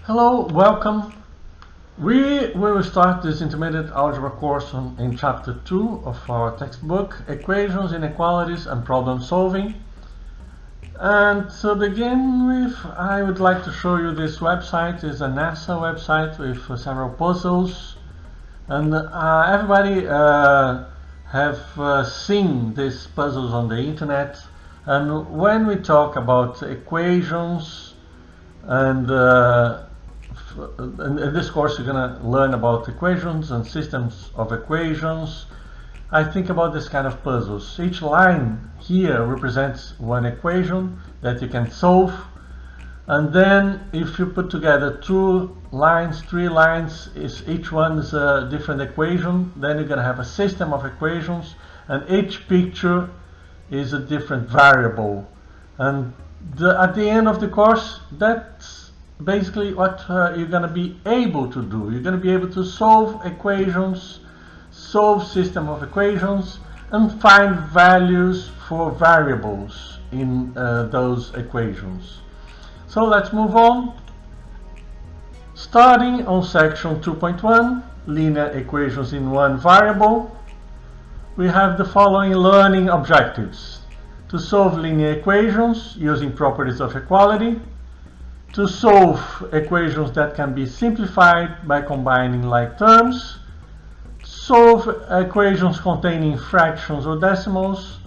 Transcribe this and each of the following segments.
Hello, welcome. We will start this intermediate algebra course in chapter 2 of our textbook, Equations, Inequalities and Problem Solving. And to begin with, I would like to show you this website. It's a NASA website with several puzzles. And everybody have seen these puzzles on the internet. And when we talk about equations and in this course you're going to learn about equations and systems of equations. I think about this kind of puzzles. Each line here represents one equation that you can solve, and then if you put together two lines, three lines, each one is a different equation, then you're going to have a system of equations, and each picture is a different variable. And at the end of the course, that's basically what you're going to be able to do. You're going to be able to solve equations, solve system of equations, and find values for variables in those equations. So let's move on. Starting on section 2.1, linear equations in one variable, we have the following learning objectives: to solve linear equations using properties of equality, to solve equations that can be simplified by combining like terms, solve equations containing fractions or decimals,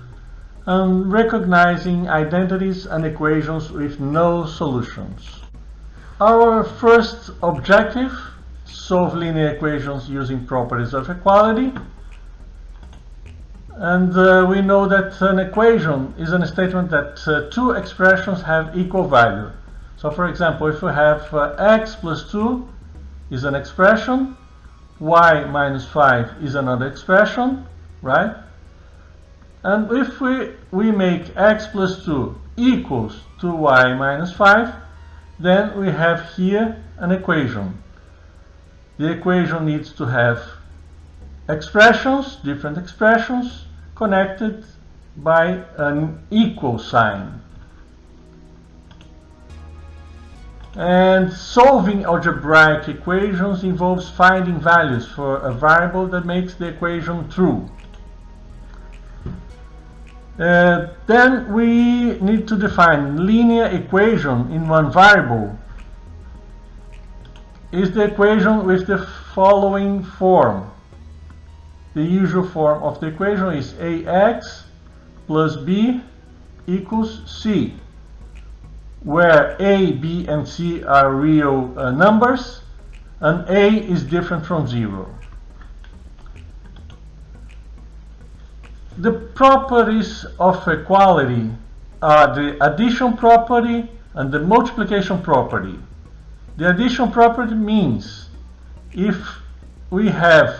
and recognizing identities and equations with no solutions. Our first objective: solve linear equations using properties of equality. And we know that an equation is a statement that two expressions have equal value. So for example, if we have x plus 2 is an expression, y minus 5 is another expression, right? And if we make x plus 2 equals to y minus 5, then we have here an equation. The equation needs to have expressions, different expressions, connected by an equal sign. And solving algebraic equations involves finding values for a variable that makes the equation true. Then we need to define linear equation in one variable. Is the equation with the following form. The usual form of the equation is ax plus b equals c, where a, b, and c are real numbers, and a is different from 0. The properties of equality are the addition property and the multiplication property. The addition property means if we have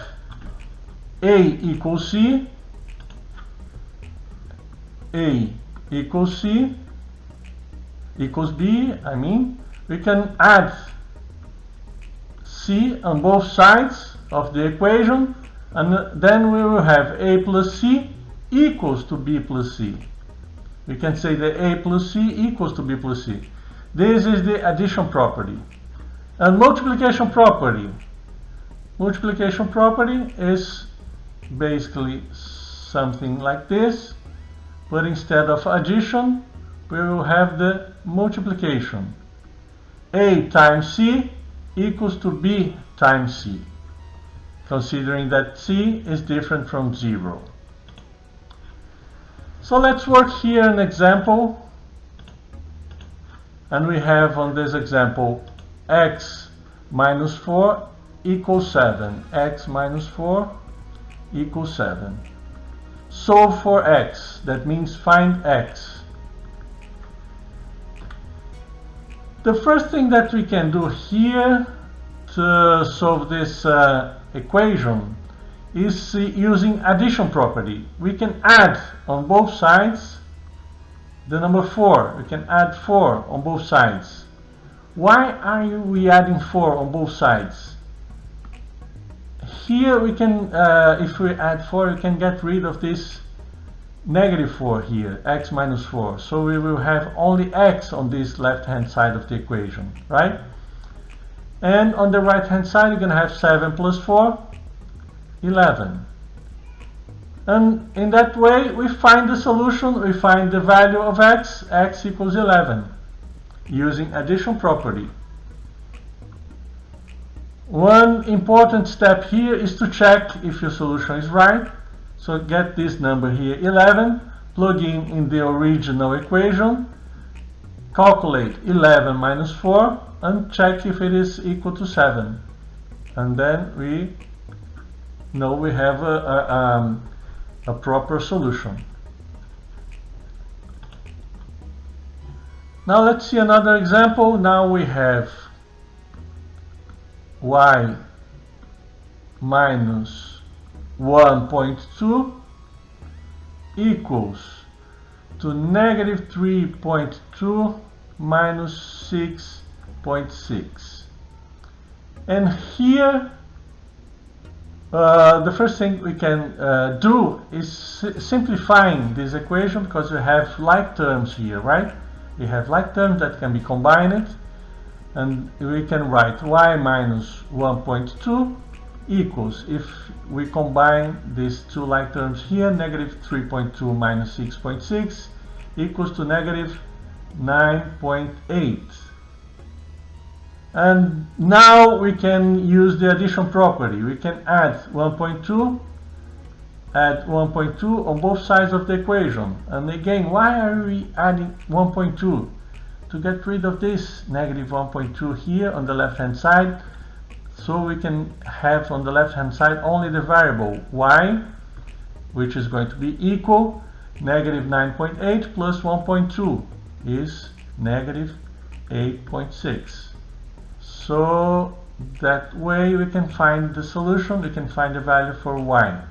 a equals c, a equals c, equals b, we can add c on both sides of the equation, and then we will have a plus c equals to b plus c. We can say that a plus c equals to b plus c. This is the addition property. And multiplication property. Multiplication property is basically something like this, but instead of addition, we will have the multiplication. A times c equals to b times c, considering that c is different from 0. So let's work here an example. And we have on this example x minus 4 equals 7. X minus 4 equals 7. Solve for x, that means find x. The first thing that we can do here to solve this equation is using addition property. We can add on both sides the number 4. We can add 4 on both sides. Why are we adding 4 on both sides? Here we can, if we add 4, we can get rid of this negative 4 here, x minus 4. So we will have only x on this left hand side of the equation, right? And on the right hand side, you're going to have 7 plus 4, 11. And in that way, we find the solution, we find the value of x equals 11, using addition property. One important step here is to check if your solution is right. So get this number here, 11, plug in the original equation, calculate 11 minus 4, and check if it is equal to 7. And then we know we have a proper solution. Now let's see another example. Now we have y minus 1.2 equals to negative 3.2 minus 6.6. And here the first thing we can do is simplifying this equation, because we have like terms here, right? We have like terms that can be combined, and we can write y minus 1.2 equals, if we combine these two like terms here, negative 3.2 minus 6.6 equals to negative 9.8. And now we can use the addition property. We can add 1.2 on both sides of the equation. And again, why are we adding 1.2? To get rid of this negative 1.2 here on the left hand side, so we can have on the left hand side only the variable y, which is going to be equal negative 9.8 plus 1.2 is negative 8.6. So that way we can find the solution, we can find the value for y.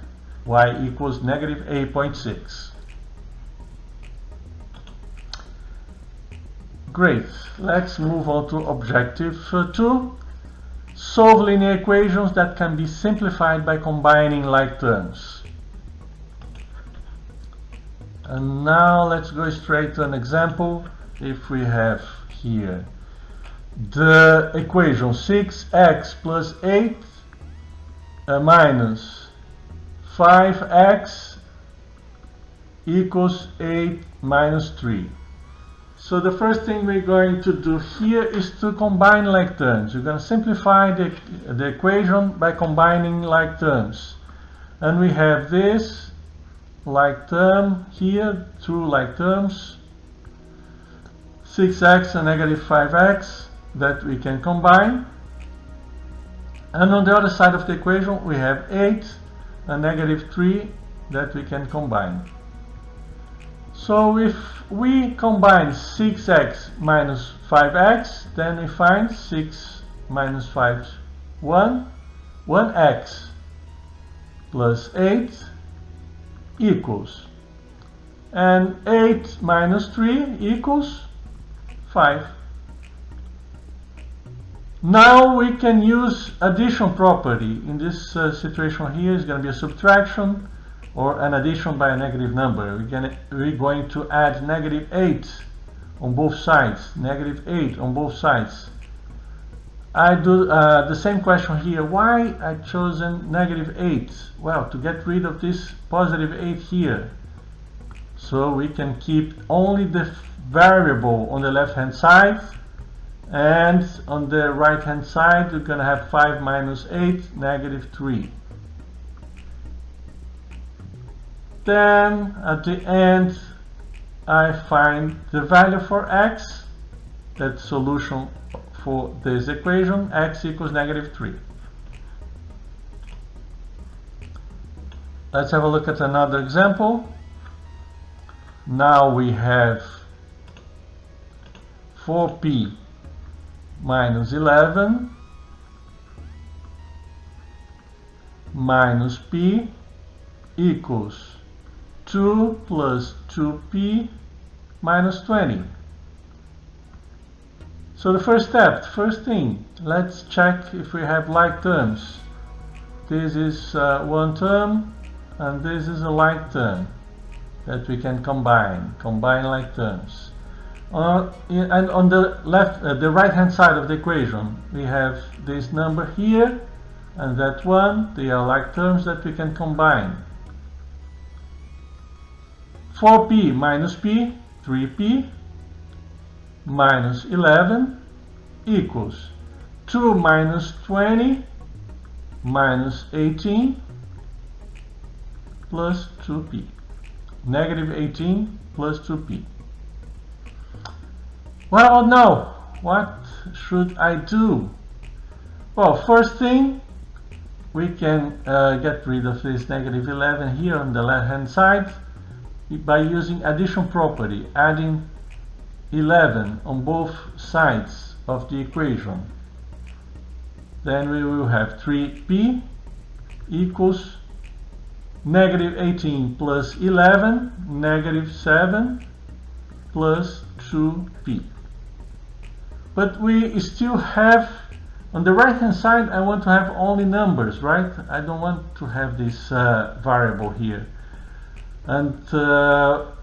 Y equals negative 8.6. Great. Let's move on to objective 2. Solve linear equations that can be simplified by combining like terms. And now let's go straight to an example. If we have here the equation 6x plus 8 minus 5x equals 8 minus 3. So the first thing we're going to do here is to combine like terms. We're going to simplify the equation by combining like terms. And we have this like term here, two like terms, 6x and negative 5x, that we can combine. And on the other side of the equation we have 8 and negative 3 that we can combine. So if we combine 6x minus 5x, then we find 6 minus 5 1x plus 8 equals, and 8 minus 3 equals 5. Now we can use addition property. In this situation here is going to be a subtraction or an addition by a negative number. We're going to add negative 8 on both sides. Negative 8 on both sides. I do the same question here. Why I chosen negative 8? Well, to get rid of this positive 8 here. So we can keep only the variable on the left hand side, and on the right hand side we're going to have 5 minus 8, negative 3. Then at the end I find the value for x, that solution for this equation, x equals negative 3. Let's have a look at another example. Now we have 4p minus 11 minus p equals 2 plus 2p minus 20. So the first thing, let's check if we have like terms. This is one term and this is a like term that we can combine like terms. And on the left, the right hand side of the equation, we have this number here and that one. They are like terms that we can combine. 4p minus p, 3p, minus 11 equals 2 minus 20 minus 18 plus 2p. Negative 18 plus 2p. Well, now, what should I do? Well, first thing, we can get rid of this negative 11 here on the left hand side by using addition property, adding 11 on both sides of the equation. Then we will have 3p equals negative 18 plus 11, negative 7 plus 2p. But we still have, on the right hand side, I want to have only numbers, right? I don't want to have this variable here. And to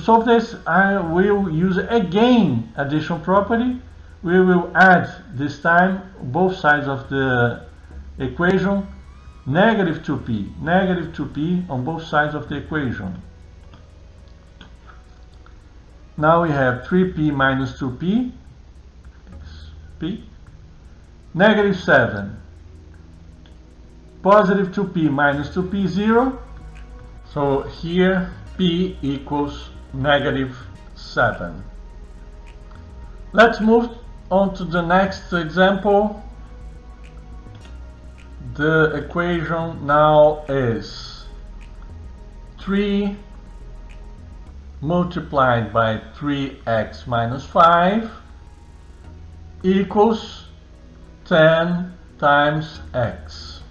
solve this, I will use again addition property. We will add this time both sides of the equation, negative 2p on both sides of the equation. Now we have 3p minus 2p, p, negative 7, positive 2p minus 2p, 0. So here p equals negative 7. Let's move on to the next example. The equation now is 3 multiplied by 3x minus 5 equals 10 times x.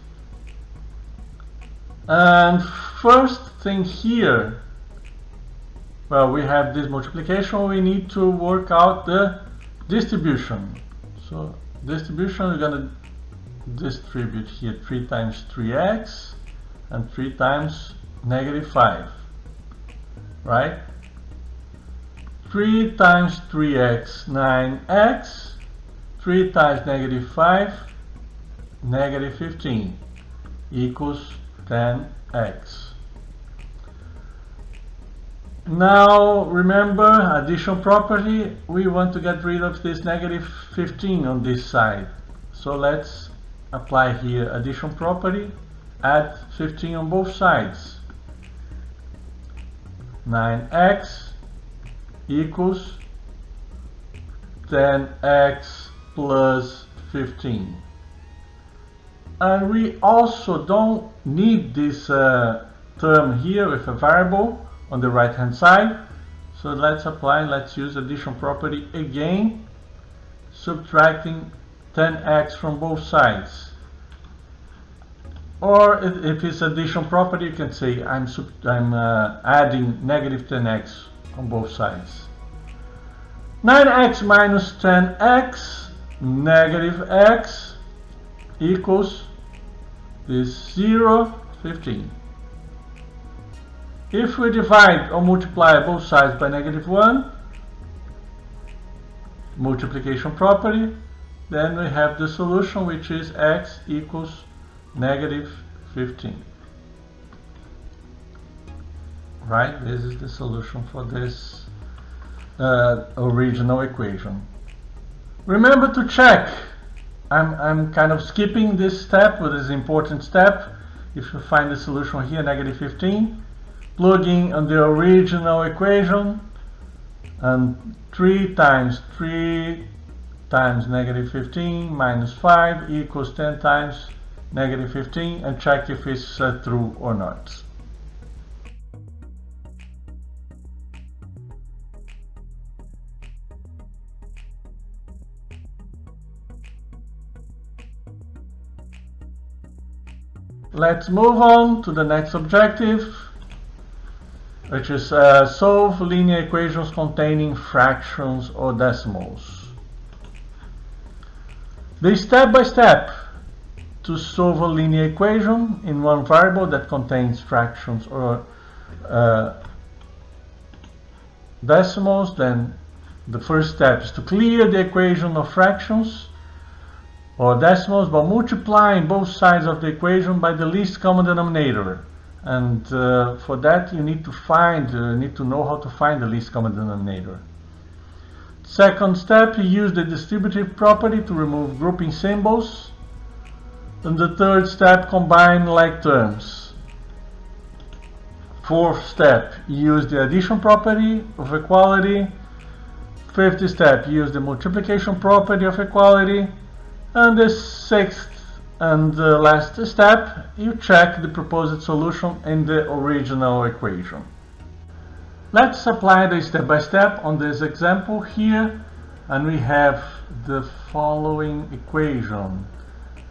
And first thing here, well, we have this multiplication, we need to work out the distribution. So distribution, we're going to distribute here 3 times 3x and 3 times negative 5, right? 3 times 3x, 9x, 3 times negative 5, negative 15, equals 10x. Now remember, addition property, we want to get rid of this negative 15 on this side. So let's apply here addition property, add 15 on both sides. 9x equals 10x plus 15. And we also don't need this term here with a variable on the right hand side. So let's use addition property again, subtracting 10x from both sides. Or if it's addition property, you can say I'm adding negative 10x on both sides. 9x minus 10x, negative x, equals this 0, 15. If we divide or multiply both sides by negative 1, multiplication property, then we have the solution, which is x equals negative 15. Right? This is the solution for this original equation. Remember to check. I'm kind of skipping this step, but it's an important step. If you find the solution here, negative 15, plugging on the original equation, and 3 times negative 15 minus 5 equals 10 times negative 15, and check if it's true or not. Let's move on to the next objective, which is solve linear equations containing fractions or decimals. The step-by-step to solve a linear equation in one variable that contains fractions or decimals, then the first step is to clear the equation of fractions or decimals by multiplying both sides of the equation by the least common denominator. And for that you need to know how to find the least common denominator. Second step, you use the distributive property to remove grouping symbols. And the third step, combine like terms. Fourth step, use the addition property of equality. Fifth step, use the multiplication property of equality. And the sixth and the last step, you check the proposed solution in the original equation. Let's apply the step-by-step on this example here, and we have the following equation: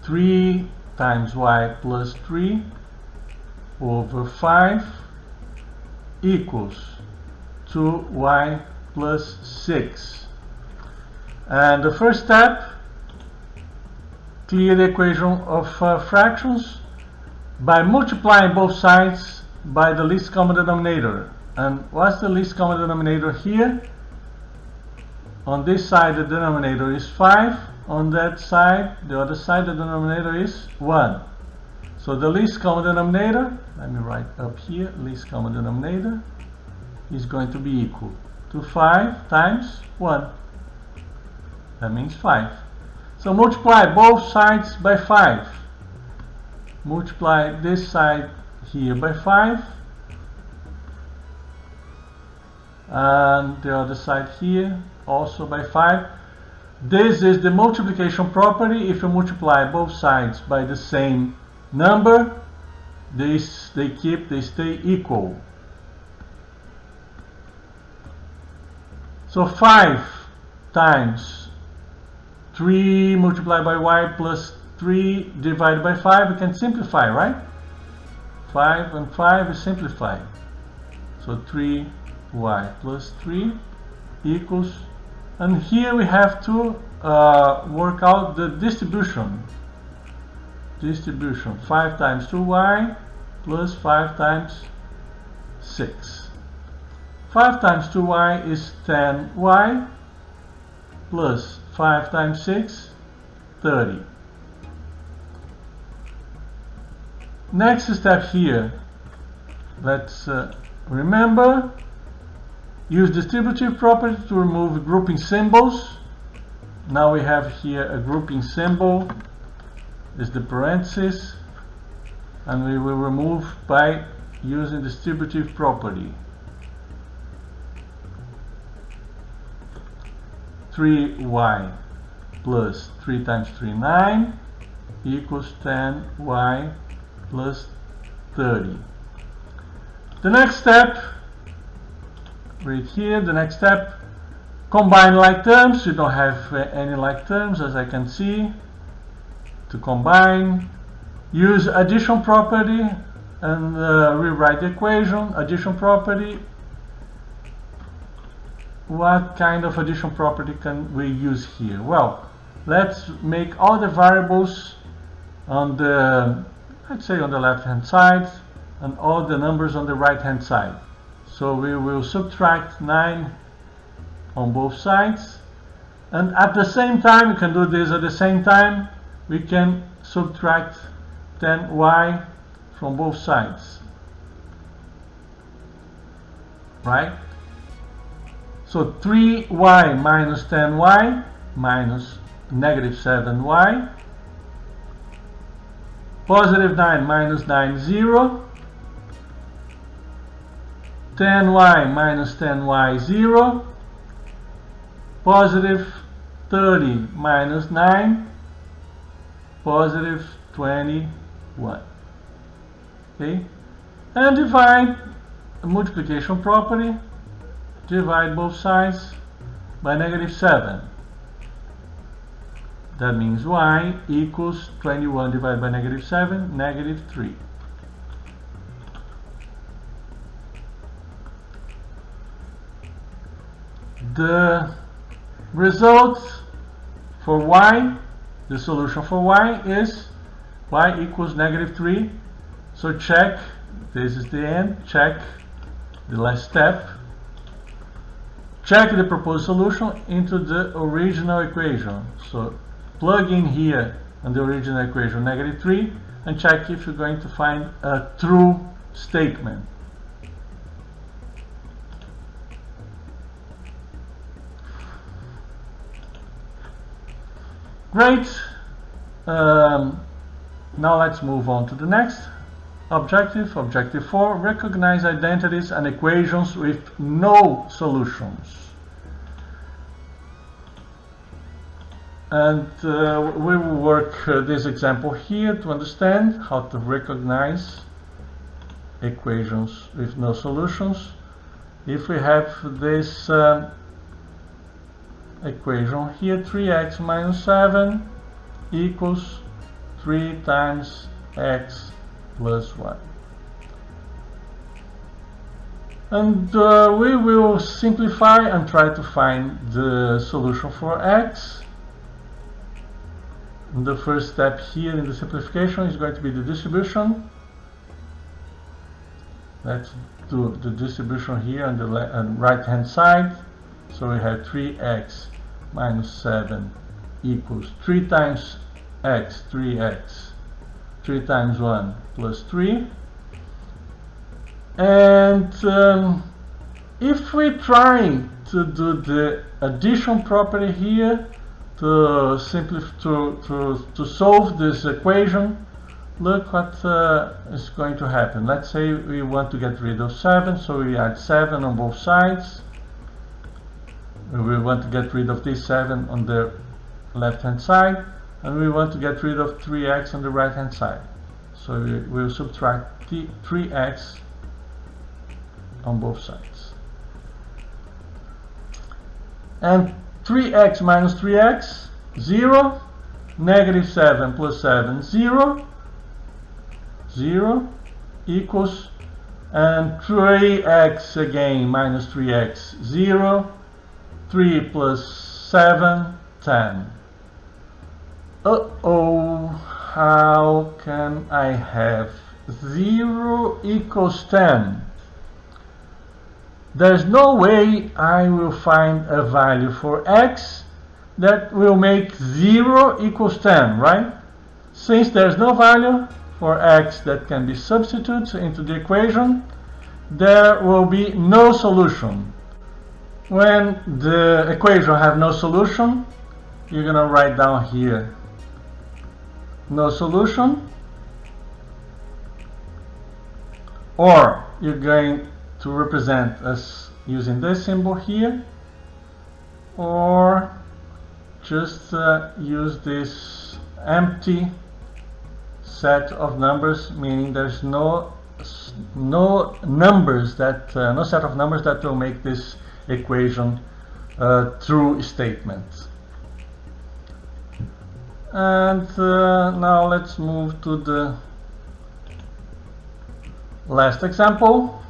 3 times y plus 3 over 5 equals 2y plus 6. And the first step, clear the equation of fractions by multiplying both sides by the least common denominator. And what's the least common denominator here? On this side the denominator is 5, on that side, the other side, the denominator is 1. So the least common denominator, let me write up here, least common denominator is going to be equal to 5 times 1. That means 5. So multiply both sides by 5. Multiply this side here by 5. And the other side here also by 5. This is the multiplication property. If you multiply both sides by the same number, they stay equal. So 5 times 3 multiplied by y plus 3 divided by 5, we can simplify, right? 5 and 5 is simplified. So 3y plus 3 equals, and here we have to work out the distribution. 5 times 2y plus 5 times 6. 5 times 2y is 10y plus 5 times 6, 30. Next step here, let's remember, use distributive property to remove grouping symbols. Now we have here a grouping symbol, is the parenthesis, and we will remove by using distributive property. 3y plus 3 times 3, 9 equals 10y plus 30. The next step, right here, the next step, combine like terms. You don't have any like terms, as I can see. To combine, use addition property and rewrite the equation. Addition property. What kind of addition property can we use here? Well, let's make all the variables on the, let's say on the left hand side, and all the numbers on the right hand side. So we will subtract 9 on both sides, and at the same time, you can do this at the same time, we can subtract 10y from both sides, right? So 3y minus 10y minus negative 7y, positive 9 minus 9, 0, 10y minus 10y, 0, positive 30 minus 9, positive 21. Okay, and divide the multiplication property, divide both sides by negative 7. That means y equals 21 divided by negative 7, negative 3. The result for y, the solution for y is y equals negative 3. So check, this is the end, check the last step. check the proposed solution into the original equation. So plug in here on the original equation -3 and check if you're going to find a true statement. Great. Now let's move on to the next objective. Objective 4, recognize identities and equations with no solutions. And we will work this example here to understand how to recognize equations with no solutions. If we have this equation here, 3x minus 7 equals 3 times x plus 1. And we will simplify and try to find the solution for x. And the first step here in the simplification is going to be the distribution. Let's do the distribution here on the right hand side. So we have 3x minus 7 equals 3 times x, 3x, 3 times 1 plus 3. And if we try to do the addition property here to solve this equation, look what is going to happen. Let's say we want to get rid of 7, so we add 7 on both sides. We want to get rid of this 7 on the left hand side, and we want to get rid of 3x on the right hand side. So we will subtract 3x on both sides. And 3x minus 3x, 0. Negative 7 plus 7, 0. 0 equals, and 3x again minus 3x, 0. 3 plus 7, 10. Uh-oh, how can I have 0 equals 10? There's no way I will find a value for x that will make 0 equals 10, right? Since there's no value for x that can be substituted into the equation, there will be no solution. When the equation have no solution, you're going to write down here no solution, or you're going to represent us using this symbol here, or just use this empty set of numbers, meaning there's no numbers that no set of numbers that will make this equation true statement. And now let's move to the last example.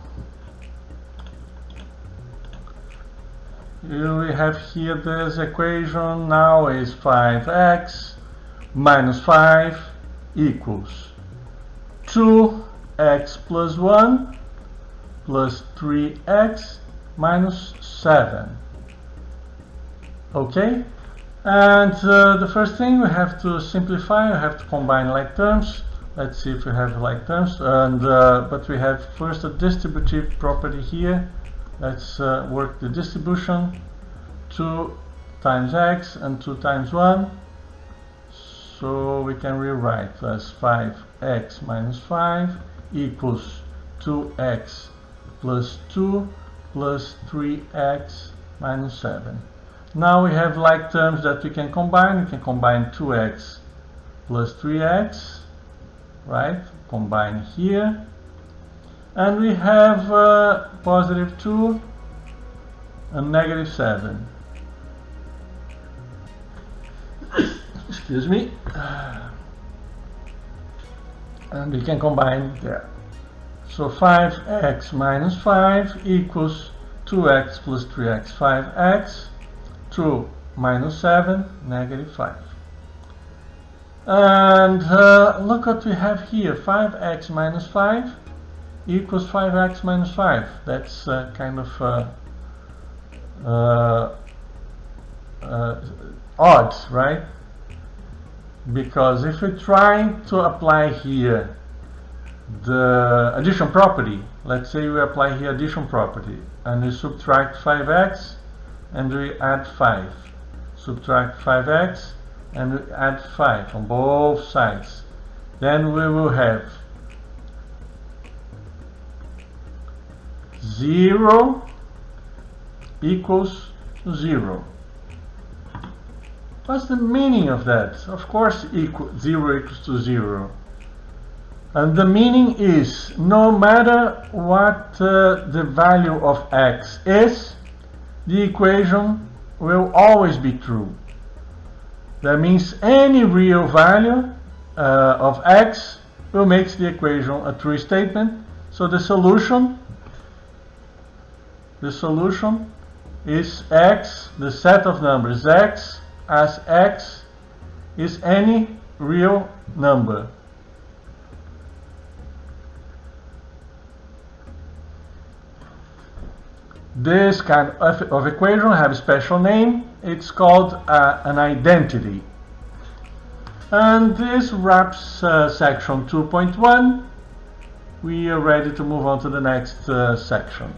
Here we have here this equation now is 5x minus 5 equals 2x plus 1 plus 3x minus 7. Okay, and the first thing we have to simplify, we have to combine like terms. Let's see if we have like terms, and but we have first a distributive property here. Let's work the distribution. 2 times x and 2 times 1, so we can rewrite as 5x minus 5 equals 2x plus 2 plus 3x minus 7. Now we have like terms that we can combine. We can combine 2x plus 3x, right? Combine here. And we have positive 2 and negative 7. Excuse me. And we can combine there. So 5x minus 5 equals 2x plus 3x, 5x, 2 minus 7, negative 5. And look what we have here, 5x minus 5 equals 5x minus 5. That's kind of odd, right? Because if we try to apply here the addition property, let's say we apply here addition property and we subtract 5x and we add 5, subtract 5x and we add 5 on both sides, then we will have 0 equals 0. What's the meaning of that? Of course 0 equals to 0. And the meaning is, no matter what the value of x is, the equation will always be true. That means any real value of x will make the equation a true statement. So the solution is x, the set of numbers x, as x is any real number. This kind of equation have a special name. It's called an identity. And this wraps section 2.1. We are ready to move on to the next section.